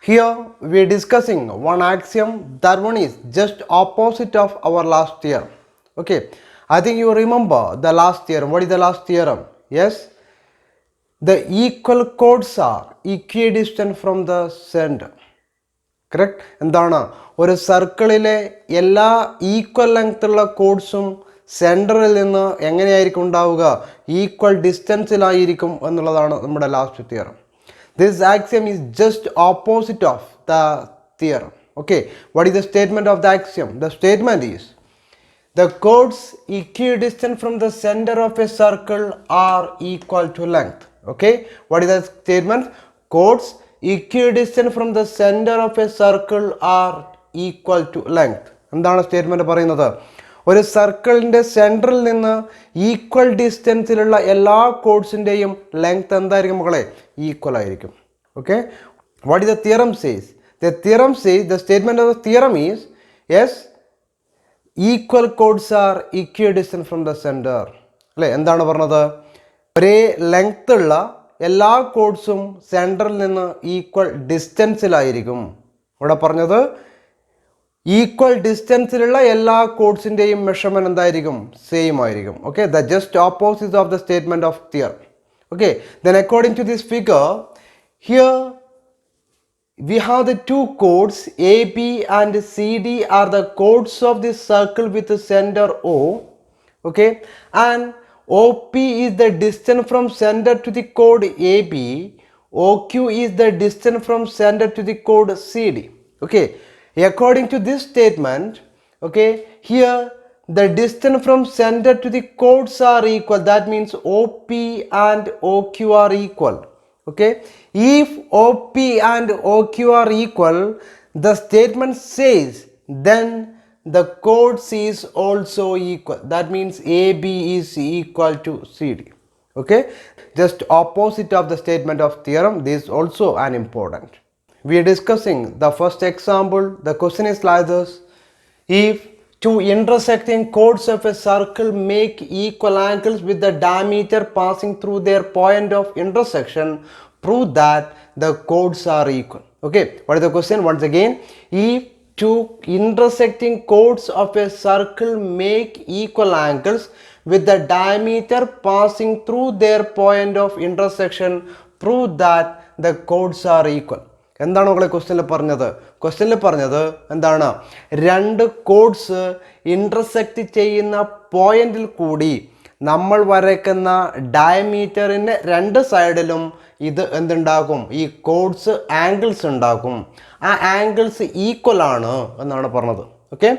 Here we are discussing one axiom, that one is just opposite of our last theorem. Okay, I think you remember the last theorem. What is the last theorem? Yes, the equal chords are equidistant from the center. Correct. എന്താണ്, ഒരു സർക്കിളിലെ എല്ലാ equal length ഉള്ള കോഡ്സും സെൻറ്ററിൽ നിന്ന് എങ്ങനെയായിരിക്കും ഉണ്ടാവുക? Equal ഡിസ്റ്റൻസിലായിരിക്കും എന്നുള്ളതാണ് നമ്മുടെ last theorem. This axiom is just opposite of the theorem. Okay, what is the statement of the axiom? The statement is the chords equidistant from the center of a circle are equal to length. Okay, what is the statement? Chords equidistant from the center of a circle are equal to length. എന്താണ് statement പറയുന്നത്? ഒരു സർക്കിളിൻ്റെ സെൻറ്ററിൽ നിന്ന് equal ഡിസ്റ്റൻസിലുള്ള എല്ലാ കോഡ്സിൻ്റെയും length എന്തായിരിക്കും മക്കളെ? Equal ആയിരിക്കും. Okay, what is the theorem says? The theorem says, the statement of the theorem is yes, equal chords are equidistant from the centre. അല്ലേ, എന്താണ് പറഞ്ഞത്? ഒരേ ലെങ്ത് ഉള്ള എല്ലാ കോഡ്സും സെൻറ്ററിൽ നിന്ന് ഈക്വൽ ഡിസ്റ്റൻസിലായിരിക്കും. ഇവിടെ പറഞ്ഞത് ഈക്വൽ ഡിസ്റ്റൻസിലുള്ള എല്ലാ കോഡ്സിൻ്റെയും മെഷർമെൻറ്റ് എന്തായിരിക്കും? സെയിം ആയിരിക്കും. Okay, the just opposite of the statement of theorem. Okay, then according to this figure, here we have the two chords AB and CD are the chords of this circle with the center O. Okay, and OP is the distance from center to the chord AB. OQ is the distance from center to the chord CD. Okay, according to this statement, okay, here the distance from center to the chords are equal. That means OP and OQ are equal. Okay, if OP and OQ are equal, the statement says then the chords is also equal. That means AB is equal to CD. Okay, just opposite of the statement of theorem. This is also an important. We are discussing the first example. The question is like this: if two intersecting chords of a circle make equal angles with the diameter passing through their point of intersection, prove that the chords are equal. Okay, what is the question? Once again, if two intersecting chords of a circle make equal angles with the diameter passing through their point of intersection, prove that the chords are equal. എന്താണ് മക്കളെ ക്വസ്റ്റ്യനിൽ പറഞ്ഞത്? ക്വസ്റ്റ്യനിൽ പറഞ്ഞത് എന്താണ്? രണ്ട് codes intersect ചെയ്യുന്ന പോയിന്റിൽ കൂടി നമ്മൾ വരയ്ക്കുന്ന ഡയമീറ്ററിൻ്റെ രണ്ട് സൈഡിലും ഇത് എന്തുണ്ടാക്കും? ഈ കോഡ്സ് ആംഗിൾസ് ഉണ്ടാക്കും. ആ ആംഗിൾസ് ഈക്വൽ ആണ് എന്നാണ് പറഞ്ഞത്. Okay,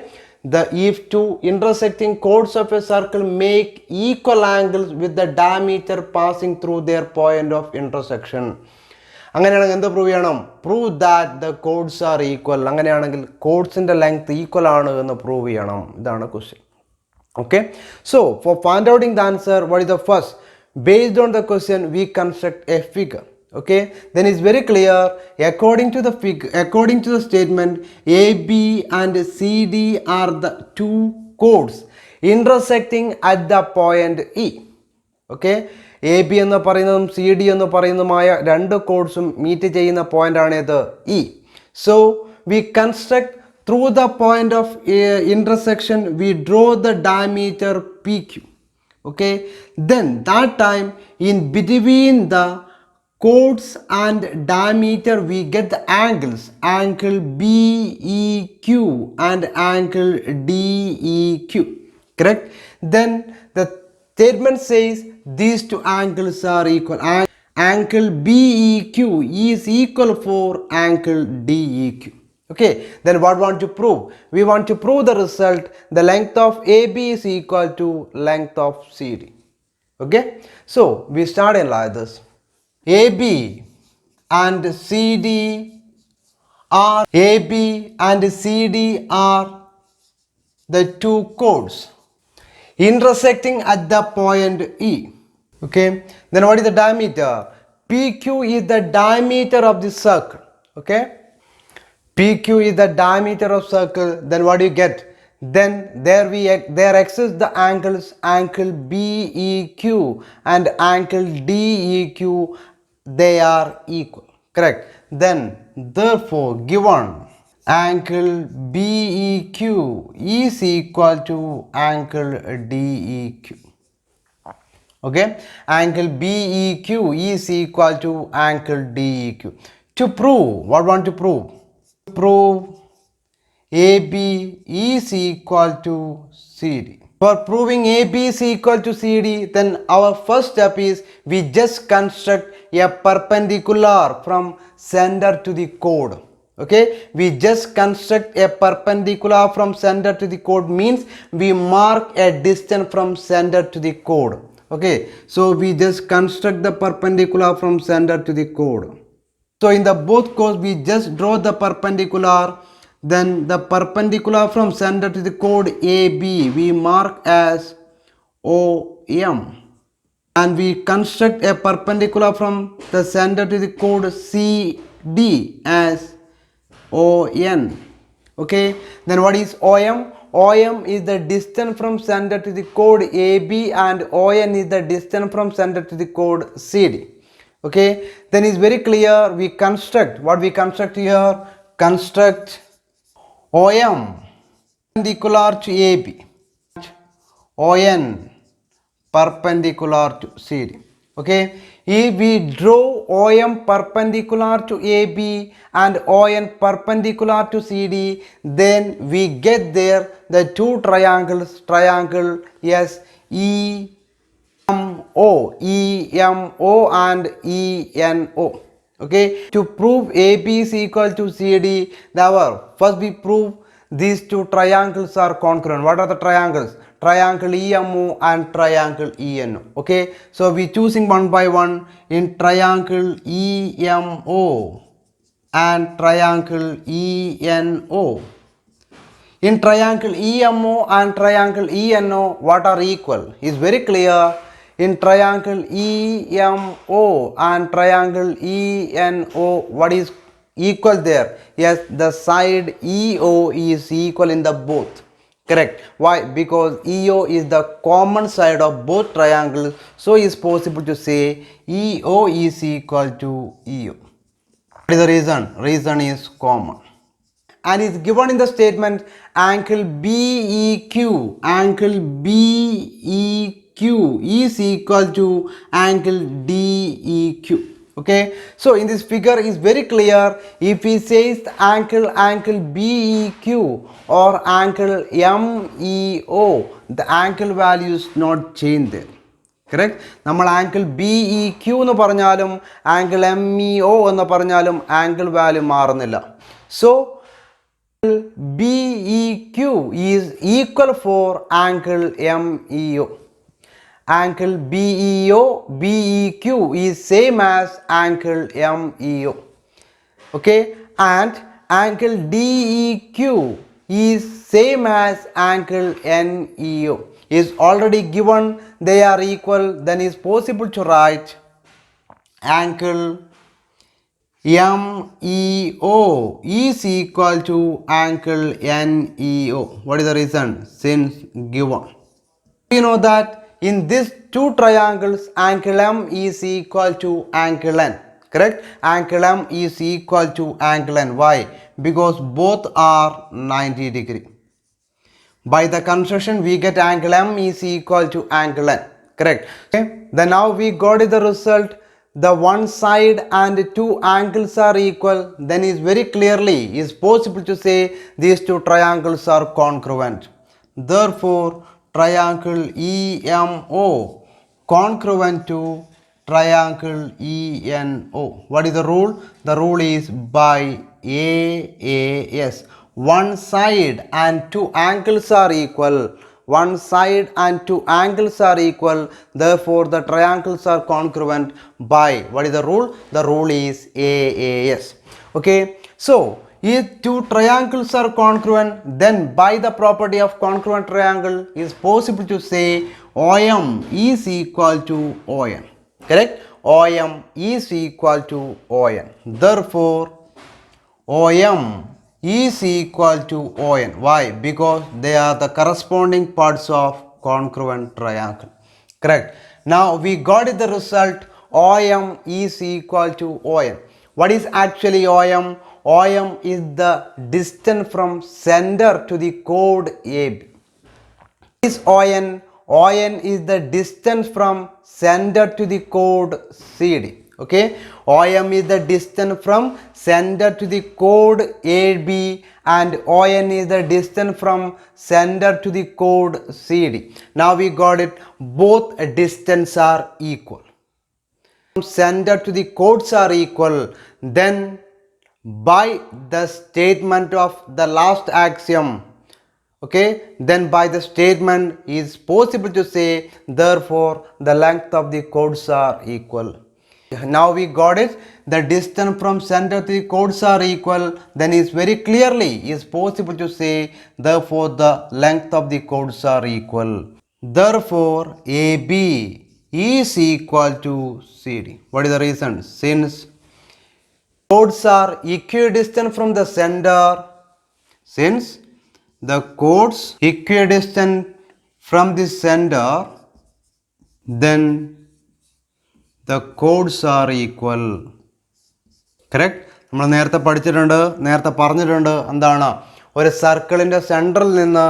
if two intersecting chords of a circle make equal angles with the diameter passing through their point of intersection. അങ്ങനെയാണെങ്കിൽ എന്ത് പ്രൂവ് ചെയ്യണം? Prove that the chords are equal. അങ്ങനെയാണെങ്കിൽ കോഡ്സിൻ്റെ ലെങ്ത് ഈക്വൽ ആണ് എന്ന് പ്രൂവ് ചെയ്യണം. ഇതാണ് question. Okay, so for find outing the answer, what is the first? Based on the question we construct a figure. Okay, then it's very clear, according to the figure, according to the statement, AB and CD are the two chords intersecting at the point E. Okay, A B എന്ന് പറയുന്നതും C D എന്ന് പറയുന്നതുമായ രണ്ട് കോഡ്സും meet ചെയ്യുന്ന point ആണ് ഇത് E. So we construct through the point of intersection V draw the diameter P Q. Okay, then that time in between the chords and diameter we get the angles, angle BEQ and angle DEQ. Correct? Then the statement says these two angles are equal. Angle BEQ is equal for angle DEQ. Okay, then what want to prove? We want to prove the result. The length of AB is equal to length of CD. Okay, so we start in like this. AB and CD are the two chords intersecting at the point E. Okay, then what is the diameter? PQ is the diameter of the circle. Okay, PQ is the diameter of circle. Then what do you get? Then there exists the angles, angle BEQ and angle DEQ. They are equal. Correct. Then therefore given angle BEQ is equal to angle DEQ. Okay, angle BEQ is equal to angle DEQ. To prove, what want to prove? Prove AB is equal to CD. For proving AB is equal to CD, then our first step is we just construct a perpendicular from center to the chord. Okay, we just construct a perpendicular from center to the chord means we mark a distance from center to the chord. Okay, so we just construct the perpendicular from center to the chord. So in the both codes we just draw the perpendicular, then the perpendicular from center to the chord AB we mark as OM, and we construct a perpendicular from the center to the chord CD as ON. Okay, then what is OM? OM is the distance from center to the chord AB and ON is the distance from center to the chord CD. Okay, then it's very clear we construct, what we construct here, construct OM perpendicular to AB, ON perpendicular to CD. Okay, if we draw OM perpendicular to AB and ON perpendicular to CD, then we get there the two triangles, triangle EMO and ENO. Okay, to prove AB is equal to CD, first we prove these two triangles are congruent. What are the triangles? Triangle EMO and triangle ENO. Okay, so we choosing one by one. In triangle EMO and triangle ENO, in triangle EMO and triangle ENO, what are equal? Is very clear. In triangle EMO and triangle ENO, what is equal there? Yes, the side EO is equal in the both. Correct. Why? Because EO is the common side of both triangles, so it is possible to say EO is equal to EO. What is the reason? Reason is common. And is given in the statement angle BEQ, angle BEQ is equal to angle DEQ. Okay, so in this figure is very clear. If he says angle BEQ or angle MEO, the angle value is not changed there. Correct? നമ്മൾ angle BEQ എന്ന് പറഞ്ഞാലും angle MEO എന്ന് പറഞ്ഞാലും angle value മാറുന്നില്ല. So BEQ is equal for angle MEO. Angle BEQ is same as angle MEO. Okay, and angle DEQ is same as angle NEO. Is already given, they are equal, then is possible to write angle MEO is equal to angle NEO. What is the reason? Since given. You know that in these two triangles, angle M is equal to angle N. Correct? Angle M is equal to angle N. Why? Because both are 90 degree. By the construction, we get angle M is equal to angle N. Correct? Okay. Then now we got the result. The one side and two angles are equal. Then is very clearly is possible to say these two triangles are congruent. Therefore, triangle EMO congruent to triangle ENO. What is the rule? The rule is by AAS. One side and two angles are equal. One side and two angles are equal. Therefore, the triangles are congruent by, what is the rule? The rule is AAS. Okay. So, if two triangles are congruent, then by the property of congruent triangle is possible to say OM is equal to ON. Correct? OM is equal to ON. Therefore, OM is equal to ON. Why? Because they are the corresponding parts of congruent triangle. Correct. Now we got the result OM is equal to ON. What is actually OM? OM is the distance from center to the chord AB. Is ON? ON is the distance from center to the chord CD. Okay, OM is the distance from center to the chord AB, and ON is the distance from center to the chord CD. Now we got it. Both distances are equal. Center to the chords are equal. Then by the statement of the last axiom, okay, then by the statement is possible to say therefore the length of the chords are equal. Now we got it. The distance from center to the chords are equal. Then is very clearly is possible to say therefore the length of the chords are equal. Therefore AB is equal to CD. What is the reason? Since chords are equidistant from the center, since the chords equidistant from the center, then the chords are equal. Correct? നമ്മൾ നേരത്തെ പഠിച്ചിട്ടുണ്ട്, നേരത്തെ പറഞ്ഞിട്ടുണ്ട് എന്താണ്, ഒരു സർക്കിളിൻ്റെ സെൻറ്ററിൽ നിന്ന്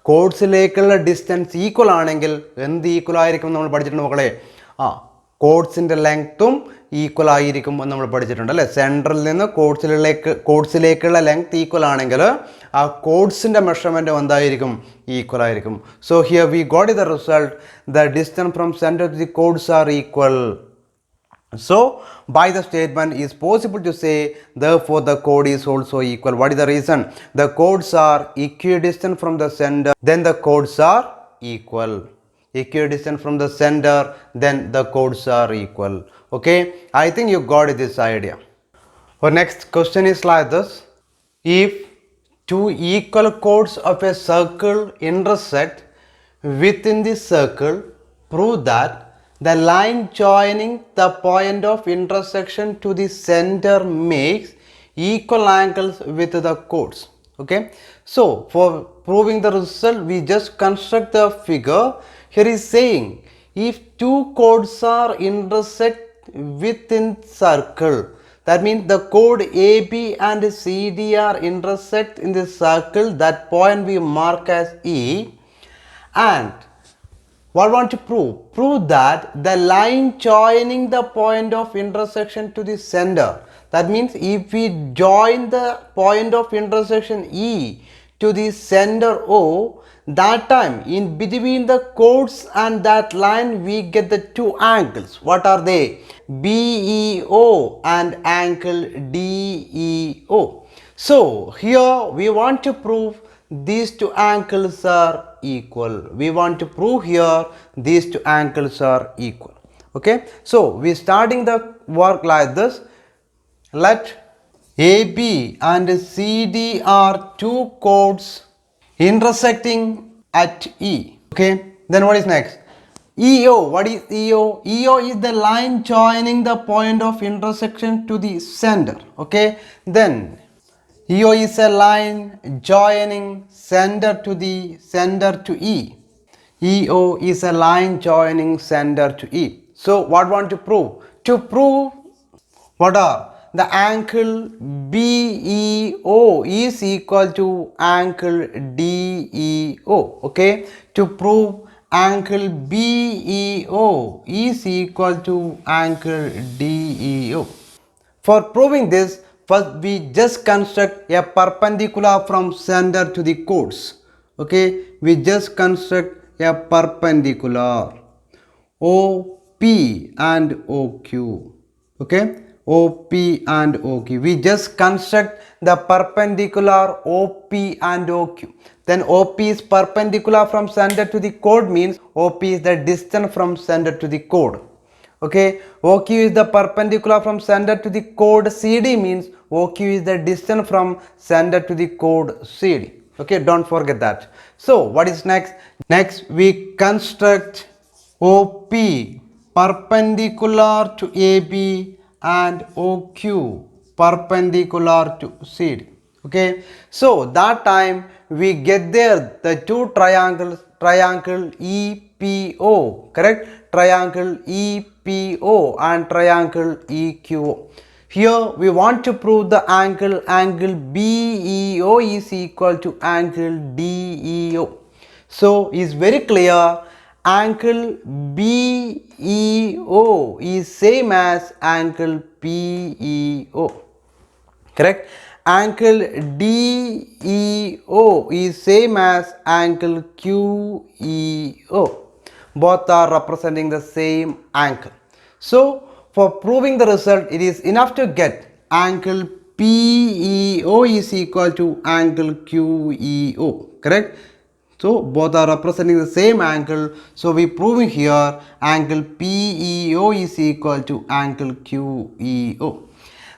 കോഡ്സിലേക്കുള്ള ഡിസ്റ്റൻസ് ഈക്വൽ ആണെങ്കിൽ എന്ത് ഈക്വൽ ആയിരിക്കും നമ്മൾ പഠിച്ചിട്ടുണ്ട് മക്കളെ? കോഡ്സിൻ്റെ ലെങ്ത്തും ഈക്വൽ ആയിരിക്കും എന്ന് നമ്മൾ പഠിച്ചിട്ടുണ്ട് അല്ലേ? സെൻറ്ററിൽ നിന്ന് കോഡ്സിലേക്കുള്ള ലെങ്ത് ഈക്വൽ ആണെങ്കിൽ ആ കോഡ്സിൻ്റെ മെഷർമെൻറ്റ് എന്തായിരിക്കും? ഈക്വൽ ആയിരിക്കും. So here we got the result, the distance from centre to the chords are equal. So by the statement is possible to say therefore the chord is also equal. What is the reason? The chords are equidistant from the center, then the chords are equal. Equidistant from the center, then the chords are equal. Okay, I think you got this idea. Our next question is like this: if two equal chords of a circle intersect within the circle, prove that the line joining the point of intersection to the center makes equal angles with the chords. Okay, so for proving the result we just construct the figure. Here is saying if two chords are intersect within circle, that means the chord AB and CD are intersect in the circle, that point we mark as E. And what I want to prove? Prove that the line joining the point of intersection to the center, that means if we join the point of intersection E to the center O, that time in between the chords and that line we get the two angles. What are they? BEO and angle DEO. So here we want to prove these two angles are equal. We want to prove here these two angles are equal. Okay, so we starting the work like this. Let AB and CD are two chords intersecting at E. Okay, then what is next? EO. What is EO? EO is the line joining the point of intersection to the center. Okay, then EO is a line joining center to E. EO is a line joining center to E. So what want to prove? To prove what are the angle BEO is equal to angle DEO. Okay, to prove angle BEO is equal to angle DEO. For proving this, first we just construct a perpendicular from center to the chords. Okay, we just construct a perpendicular OP and OQ. Okay, OP and OQ. We just construct the perpendicular OP and OQ. Then OP is perpendicular from center to the chord, means OP is the distance from center to the chord. Okay, OQ is the perpendicular from center to the chord CD, means OQ is the distance from center to the chord CD. Okay, don't forget that. So what is next? Next we construct OP perpendicular to AB and OQ perpendicular to CD. Okay, so that time we get there the two triangles, triangle EPO, correct? Triangle EPO and triangle EQO. Here we want to prove the angle BEO is equal to angle DEO. So is very clear, angle BEO is same as angle PEO. Correct? Angle DEO is same as angle QEO. Both are representing the same angle. So for proving the result, it is enough to get angle PEO is equal to angle QEO. Correct? So both are representing the same angle. So we proving here angle PEO is equal to angle QEO.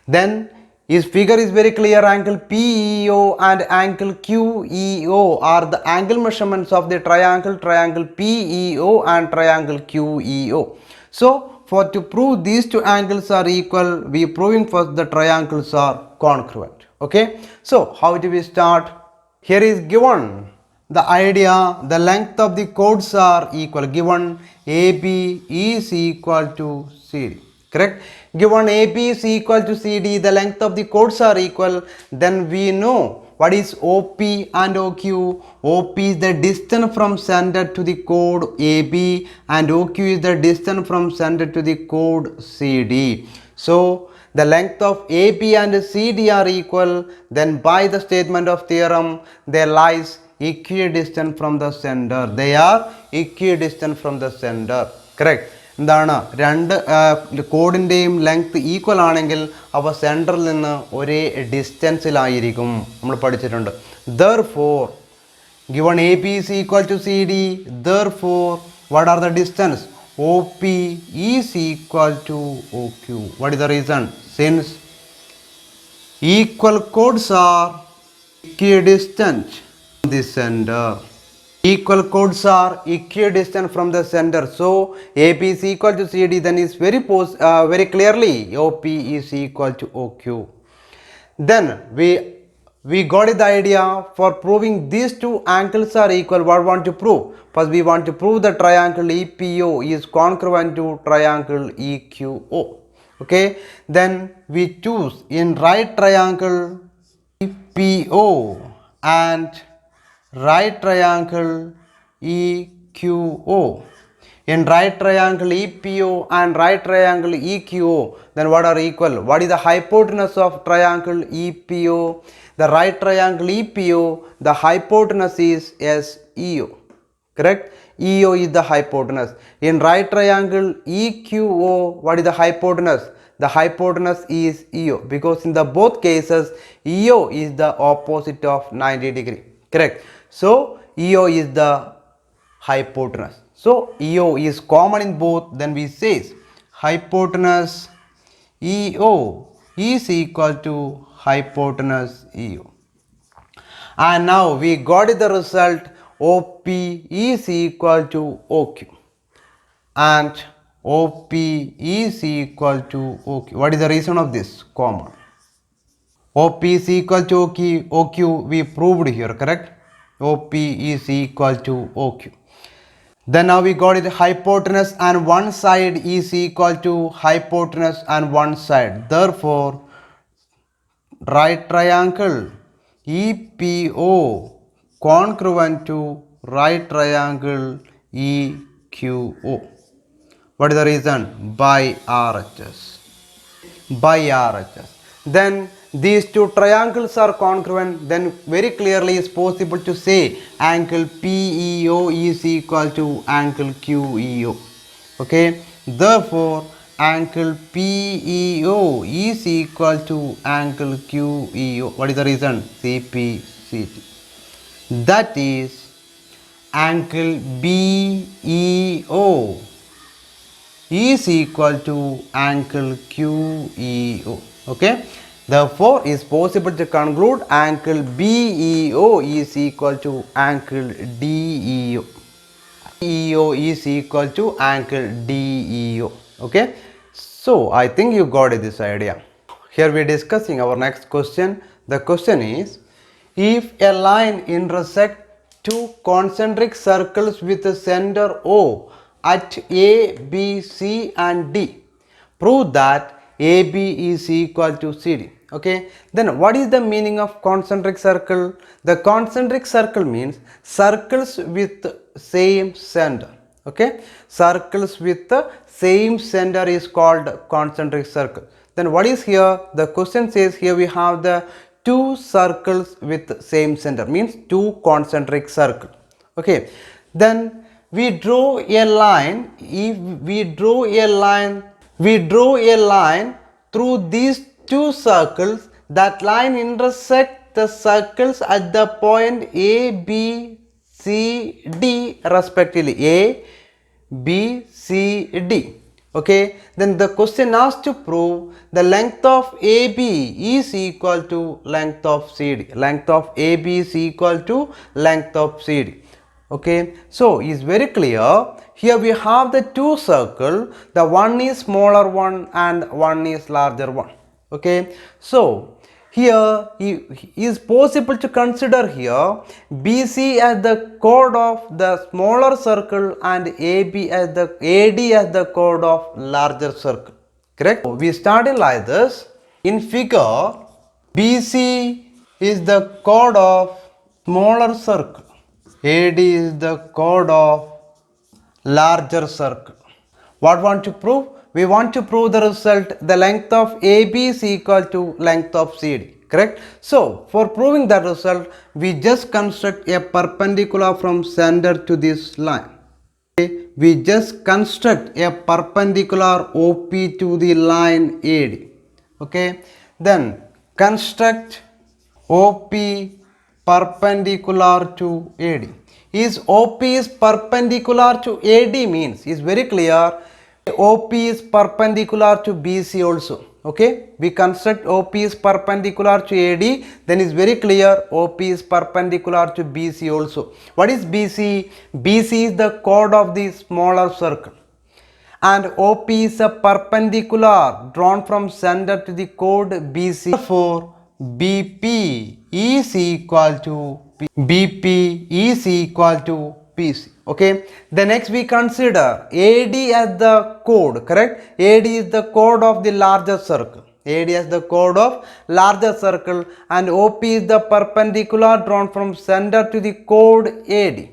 Then his figure is very clear. Angle PEO and angle QEO are the angle measurements of the triangle PEO and triangle QEO. So for to prove these two angles are equal, we proving first the triangles are congruent. Okay. So how do we start? Here is given the idea, the length of the chords are equal. Given AB is equal to CD. Correct? Given AB is equal to CD, the length of the chords are equal, then we know what is OP and OQ. OP is the distance from center to the chord AB and OQ is the distance from center to the chord CD. So the length of AB and CD are equal, then by the statement of theorem, there lies equidistant from the center. They are equidistant from the center. Correct? എന്താണ് രണ്ട് കോഡിൻ്റെയും length equal ആണെങ്കിൽ അവ സെൻറ്ററിൽ നിന്ന് ഒരേ ഡിസ്റ്റൻസിലായിരിക്കും. നമ്മൾ പഠിച്ചിട്ടുണ്ട്. Therefore, given AB is equal to CD, therefore, what are the distance? OP is equal to OQ. What is the reason? Since equal chords are equidistant from the center. Equal chords are equidistant from the center. So AP is equal to CD, then is very clearly OP is equal to OQ. Then we got the idea for proving these two angles are equal. What we want to prove? First we want to prove the triangle EPO is congruent to triangle EQO. Okay, then we choose in right triangle EPO and right triangle EQO. In right triangle EPO and right triangle EQO, then what are equal? What is the hypotenuse of triangle EPO? The right triangle EPO, the hypotenuse is SEO. Correct? EO is the hypotenuse. In right triangle EQO, what is the hypotenuse? The hypotenuse is EO, because in the both cases EO is the opposite of 90 degree. Correct? So EO is the hypotenuse. So EO is common in both. Then we say hypotenuse EO is equal to hypotenuse EO. And now we got the result. OP is equal to OQ and OP is equal to OQ. What is the reason of this? Common. OP is equal to OQ we proved here. Correct? OP is equal to OQ. Then now we got it, hypotenuse and one side is equal to hypotenuse and one side. Therefore right triangle EPO congruent to right triangle EQO. What is the reason? By RHS. By RHS. Then these two triangles are congruent, then very clearly is possible to say angle PEO is equal to angle QEO. Okay, therefore angle PEO is equal to angle QEO. What is the reason? CPCT. That is angle BEO is equal to angle QEO. Okay, therefore is possible to conclude angle BEO is equal to angle DEO. EO is equal to angle DEO. Okay, so I think you got this idea. Here we are discussing our next question. The question is, if a line intersects two concentric circles with a center O at A, B, C and D, prove that AB is equal to CD. Okay, then what is the meaning of concentric circle? The concentric circle means circles with same center. Okay, circles with the same center is called concentric circle. Then what is here? The question says here we have the two circles with same center, means two concentric circle. Okay, then we draw a line. If we draw a line through these two circles, that line intersect the circles at the point A, B, C, D respectively. A, B, C, D. Okay, then the question asks to prove the length of AB is equal to length of CD. Length of AB is equal to length of CD. Okay, so it's very clear. Here we have the two circles. The one is smaller one and one is larger one. Okay, so here it is possible to consider here BC as the chord of the smaller circle and AB as the AD as the chord of larger circle. Correct? We started like this. In figure, BC is the chord of smaller circle. AD is the chord of larger circle. What want to prove? We want to prove the result, the length of AB is equal to length of CD. Correct? So, for proving that result, we just construct a perpendicular from center to this line. Okay? We just construct a perpendicular OP to the line AD. Okay? Then construct OP perpendicular to AD. Is OP is perpendicular to AD means is very clear. OP is perpendicular to BC also. Okay, we construct OP is perpendicular to AD, then is very clear OP is perpendicular to BC also. What is BC? BC is the chord of the smaller circle, and OP is a perpendicular drawn from center to the chord BC. Therefore, BP is equal to PC. Okay, the next we consider AD as the chord. Correct? AD is the chord of the larger circle. AD is the chord of larger circle, and OP is the perpendicular drawn from center to the chord AD.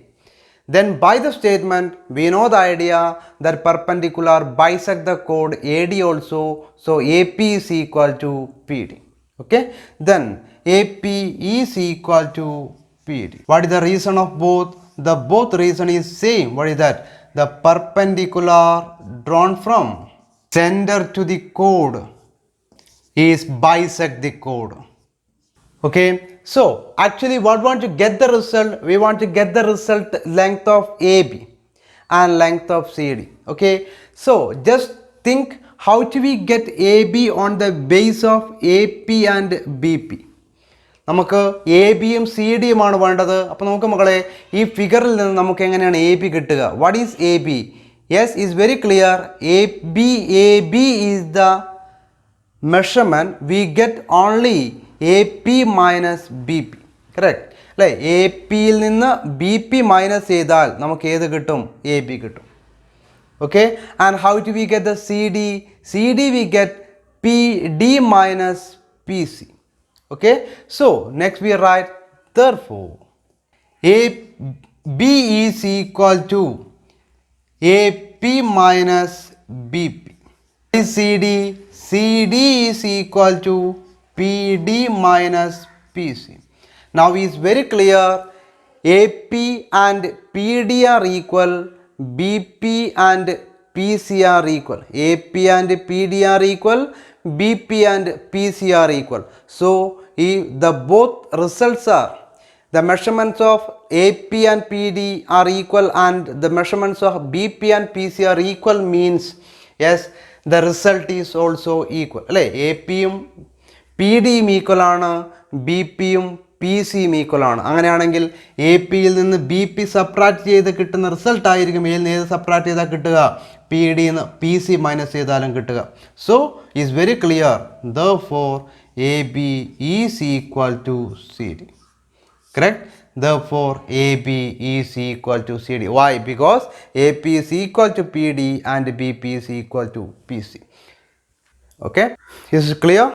Then by the statement we know the idea that perpendicular bisect the chord AD also. So AP is equal to PD. Okay, then AP is equal to PD. What is the reason of both? The both reason is same. What is that? The perpendicular drawn from center to the chord is bisect the chord. Okay, so actually what want to get the result? We want to get the result length of AB and length of CD. Okay, so just think how do we get AB on the base of AP and BP? നമുക്ക് A ബിയും C ഡിയുമാണ് വേണ്ടത്. അപ്പോൾ നമുക്ക് മക്കളെ ഈ ഫിഗറിൽ നിന്ന് നമുക്ക് എങ്ങനെയാണ് എ ബി കിട്ടുക? What is A B? Yes, is very clear. A B is the measurement we get only A P minus B P. Correct അല്ലേ? എ പിയിൽ നിന്ന് ബി പി മൈനസ് ചെയ്താൽ നമുക്ക് ഏത് കിട്ടും? എ ബി കിട്ടും. Okay, and how do we get the CD? CD we get PD minus PC. Okay, so next we write therefore AB is equal to AP minus BP. CD is equal to PD minus PC. Now is very clear, AP and PD are equal, BP and PC are equal. AP and PD are equal, BP and PC are equal. So if the both results are, the measurements of AP and PD are equal and the measurements of BP and PC are equal means yes, the result is also equal. AP യും PD യും equal ആണ്, BP യും PC യും equal ആണ്. അങ്ങനെയാണെങ്കിൽ A പിയിൽ നിന്ന് B P subtract ചെയ്ത് കിട്ടുന്ന റിസൾട്ട് ആയിരിക്കും എയിൽ നിന്ന് ഏത് സബ്ട്രാക്ട് ചെയ്താൽ കിട്ടുക? പി ഡിയിൽ നിന്ന് പി സി മൈനസ് ചെയ്താലും കിട്ടുക. So is very clear. Therefore AB is equal to CD. Correct? Therefore AB is equal to CD. Why? Because AP is equal to PD and BP is equal to PC. Okay, is it clear?